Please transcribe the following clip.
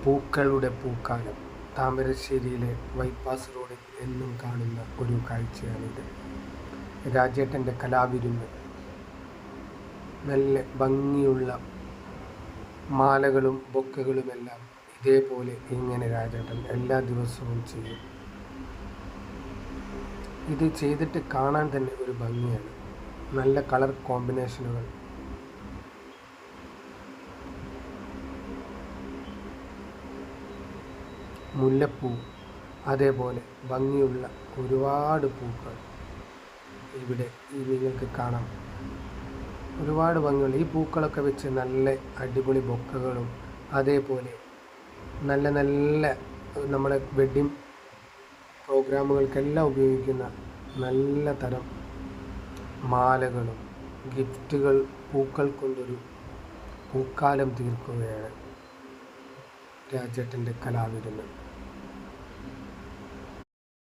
പൂക്കളുടെ പൂക്കാലം താമരശ്ശേരിയിലെ ബൈപ്പാസ് റോഡിൽ എന്നും കാണുന്ന ഒരു കാഴ്ചയാണിത്. രാജേട്ടൻ്റെ കലാവിരുന്ന്. നല്ല ഭംഗിയുള്ള മാലകളും ബൊക്കകളുമെല്ലാം ഇതേപോലെ ഇങ്ങനെ രാജേട്ടൻ എല്ലാ ദിവസവും ചെയ്യും. ഇത് ചെയ്തിട്ട് കാണാൻ തന്നെ ഒരു ഭംഗിയാണ്. നല്ല കളർ കോമ്പിനേഷനുകൾ. മുല്ലപ്പൂ, അതേപോലെ ഭംഗിയുള്ള ഒരുപാട് പൂക്കൾ ഇവിടെ നിങ്ങൾക്ക് കാണാം. ഒരുപാട് ഭംഗിയുള്ള ഈ പൂക്കളൊക്കെ വെച്ച് നല്ല അടിപൊളി ബൊക്കകളും, അതേപോലെ നല്ല നല്ല നമ്മുടെ വെഡ്ഡിങ് പ്രോഗ്രാമുകൾക്കെല്ലാം ഉപയോഗിക്കുന്ന നല്ല തരം മാലകളും ഗിഫ്റ്റുകൾ പൂക്കൾ കൊണ്ടൊരു പൂക്കാലം തീർക്കുകയാണ് രാജേട്ടൻ്റെ കലാവിരുന്ന്.